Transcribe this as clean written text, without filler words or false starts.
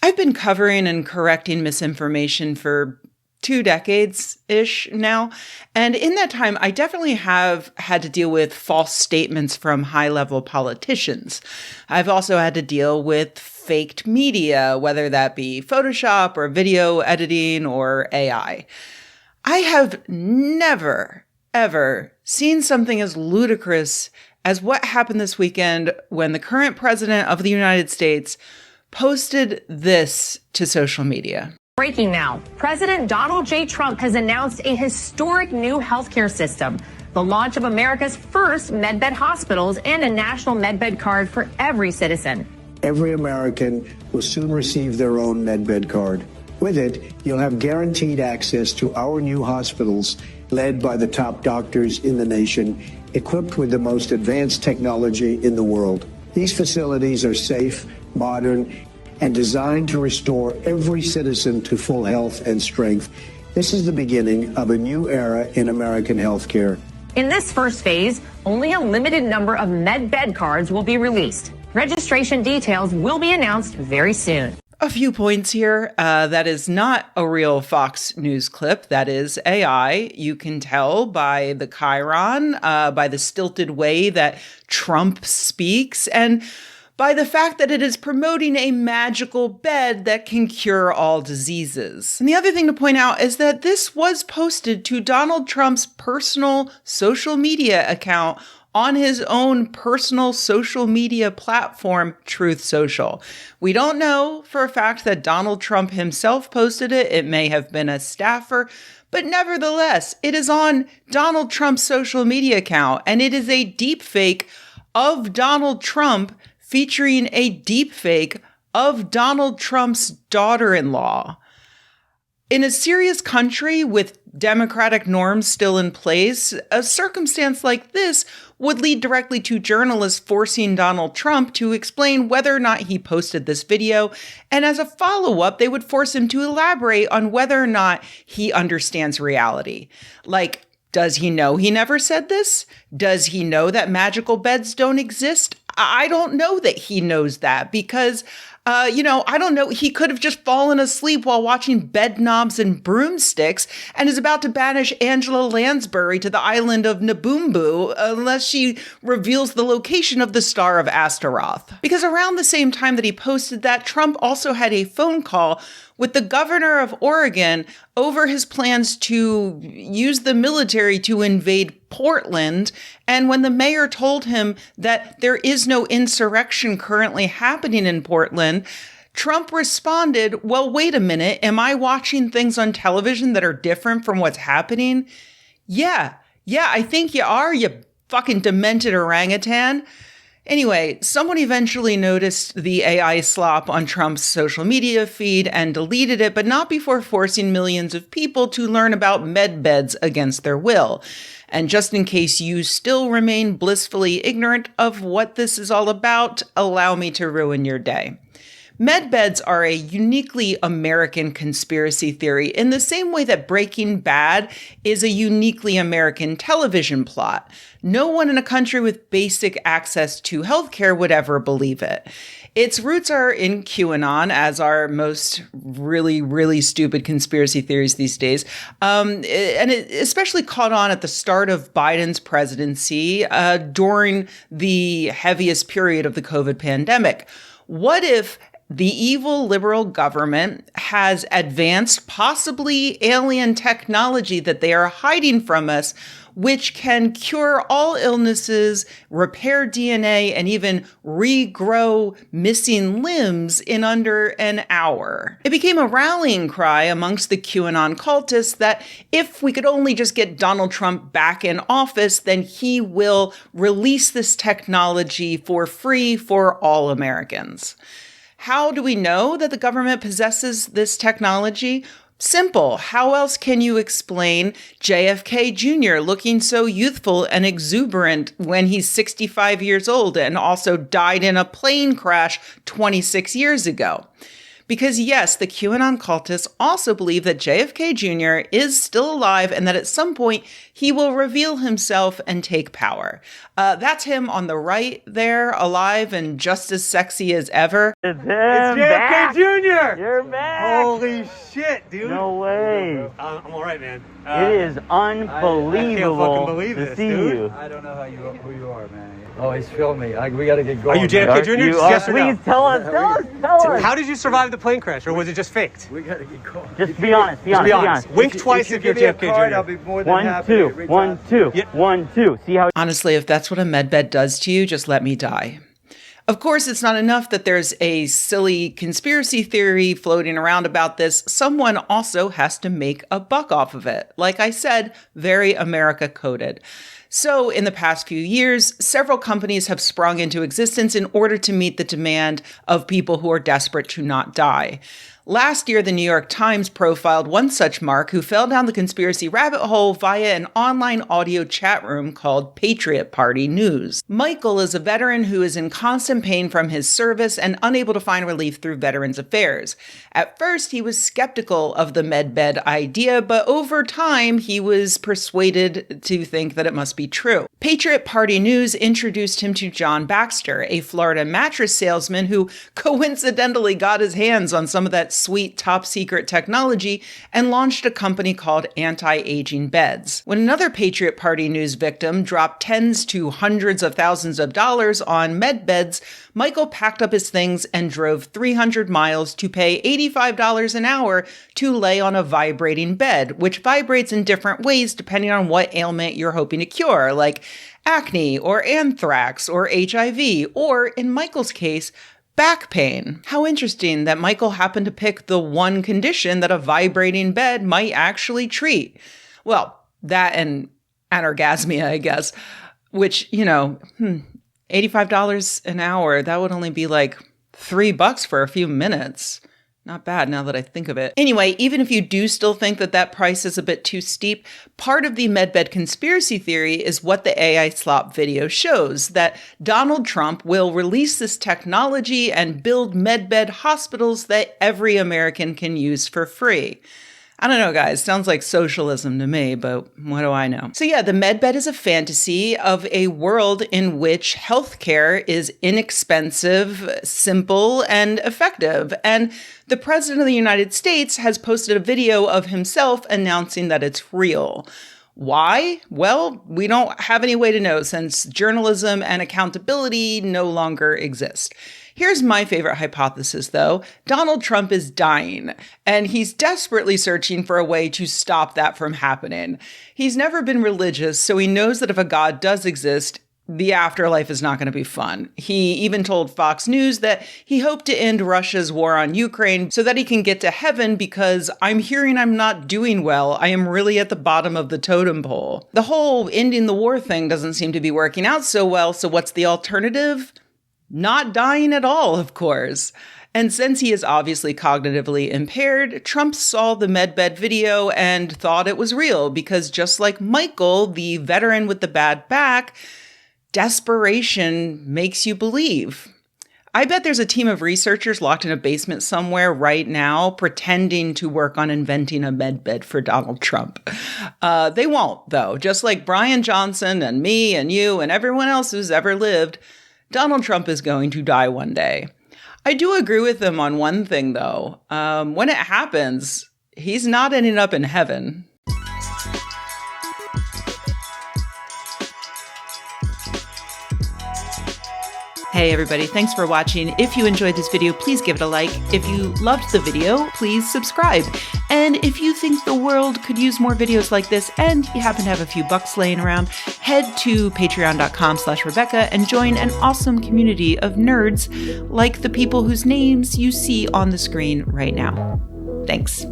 I've been covering and correcting misinformation for 2 decades-ish now. And in that time, I definitely have had to deal with false statements from high-level politicians. I've also had to deal with faked media, whether that be Photoshop or video editing or AI. I have never, ever seen something as ludicrous as what happened this weekend when the current president of the United States posted this to social media. Breaking now. President Donald J. Trump has announced a historic new healthcare system, the launch of America's first medbed hospitals and a national medbed card for every citizen. Every American will soon receive their own medbed card. With it, you'll have guaranteed access to our new hospitals led by the top doctors in the nation, equipped with the most advanced technology in the world. These facilities are safe, modern, and designed to restore every citizen to full health and strength. This is the beginning of a new era in American healthcare. In this first phase, only a limited number of medbed cards will be released. Registration details will be announced very soon. A few points here. That is not a real Fox News clip. That is AI. You can tell by the chyron, by the stilted way that Trump speaks, and by the fact that it is promoting a magical bed that can cure all diseases. And the other thing to point out is that this was posted to Donald Trump's personal social media account on his own personal social media platform, Truth Social. We don't know for a fact that Donald Trump himself posted it. It may have been a staffer, but nevertheless, it is on Donald Trump's social media account, and it is a deep fake of Donald Trump featuring a deepfake of Donald Trump's daughter-in-law. In a serious country with democratic norms still in place, a circumstance like this would lead directly to journalists forcing Donald Trump to explain whether or not he posted this video, and as a follow-up, they would force him to elaborate on whether or not he understands reality. Like, does he know he never said this? Does he know that magical beds don't exist? I don't know that he knows that because, I don't know. He could have just fallen asleep while watching Bed Knobs and Broomsticks and is about to banish Angela Lansbury to the island of Naboombu unless she reveals the location of the star of Asteroid. Because around the same time that he posted that, Trump also had a phone call with the governor of Oregon over his plans to use the military to invade Portland. And when the mayor told him that there is no insurrection currently happening in Portland, Trump responded, well, wait a minute. Am I watching things on television that are different from what's happening? Yeah, I think you are, you fucking demented orangutan. Anyway, someone eventually noticed the AI slop on Trump's social media feed and deleted it, but not before forcing millions of people to learn about med beds against their will. And just in case you still remain blissfully ignorant of what this is all about, allow me to ruin your day. Medbeds are a uniquely American conspiracy theory in the same way that Breaking Bad is a uniquely American television plot. No one in a country with basic access to healthcare would ever believe it. Its roots are in QAnon, as are most really, really stupid conspiracy theories these days. And it especially caught on at the start of Biden's presidency during the heaviest period of the COVID pandemic. What if the evil liberal government has advanced, possibly alien technology that they are hiding from us, which can cure all illnesses, repair DNA, and even regrow missing limbs in under an hour? It became a rallying cry amongst the QAnon cultists that if we could only just get Donald Trump back in office, then he will release this technology for free for all Americans. How do we know that the government possesses this technology? Simple. How else can you explain JFK Jr. looking so youthful and exuberant when he's 65 years old and also died in a plane crash 26 years ago? Because yes, the QAnon cultists also believe that JFK Jr. is still alive and that at some point he will reveal himself and take power. That's him on the right there, alive and just as sexy as ever. It's JFK back. Jr. You're back. Holy shit, dude. No way. I'm all right, man. It is unbelievable I can't fucking believe to this, see dude. you. I don't know who you are, man. Oh, he's filming me. We got to get going. Are you JFK Jr.? You Yes are, or no? please tell us. How did you survive the plane crash, or was it just faked? We got to get going. Just be honest. Be honest. Wink twice if you're give me a JFK card, Jr. I'll be more than 1, happy 2, to reach 1, out. 2, Yeah. 1, 2. See how Honestly, if that's what a medbed does to you, just let me die. Of course, it's not enough that there's a silly conspiracy theory floating around about this. Someone also has to make a buck off of it. Like I said, very America coded. So in the past few years, several companies have sprung into existence in order to meet the demand of people who are desperate to not die. Last year, the New York Times profiled one such mark who fell down the conspiracy rabbit hole via an online audio chat room called Patriot Party News. Michael is a veteran who is in constant pain from his service and unable to find relief through Veterans Affairs. At first, he was skeptical of the medbed idea, but over time, he was persuaded to think that it must be true. Patriot Party News introduced him to John Baxter, a Florida mattress salesman who coincidentally got his hands on some of that sweet top secret technology and launched a company called Anti-Aging Beds. When another Patriot Party News victim dropped tens to hundreds of thousands of dollars on med beds, Michael packed up his things and drove 300 miles to pay $85 an hour to lay on a vibrating bed, which vibrates in different ways depending on what ailment you're hoping to cure, like acne or anthrax or HIV, or in Michael's case, back pain. How interesting that Michael happened to pick the one condition that a vibrating bed might actually treat. Well, that and anorgasmia, I guess, which, $85 an hour, that would only be like $3 for a few minutes. Not bad now that I think of it. Anyway, even if you do still think that that price is a bit too steep, part of the medbed conspiracy theory is what the AI slop video shows, that Donald Trump will release this technology and build medbed hospitals that every American can use for free. I don't know, guys. Sounds like socialism to me, but what do I know? So yeah, the medbed is a fantasy of a world in which healthcare is inexpensive, simple, and effective. And the President of the United States has posted a video of himself announcing that it's real. Why? Well, we don't have any way to know since journalism and accountability no longer exist. Here's my favorite hypothesis, though. Donald Trump is dying, and he's desperately searching for a way to stop that from happening. He's never been religious, so he knows that if a God does exist, the afterlife is not going to be fun. He even told Fox News that he hoped to end Russia's war on Ukraine so that he can get to heaven because I'm hearing I'm not doing well. I am really at the bottom of the totem pole. The whole ending the war thing doesn't seem to be working out so well, so what's the alternative? Not dying at all, of course. And since he is obviously cognitively impaired, Trump saw the medbed video and thought it was real because just like Michael, the veteran with the bad back, desperation makes you believe. I bet there's a team of researchers locked in a basement somewhere right now pretending to work on inventing a medbed for Donald Trump. They won't, though. Just like Brian Johnson and me and you and everyone else who's ever lived, Donald Trump is going to die one day. I do agree with him on one thing, though. When it happens, he's not ending up in heaven. Hey everybody, thanks for watching. If you enjoyed this video, please give it a like. If you loved the video, please subscribe. And if you think the world could use more videos like this and you happen to have a few bucks laying around, head to patreon.com/Rebecca and join an awesome community of nerds like the people whose names you see on the screen right now. Thanks.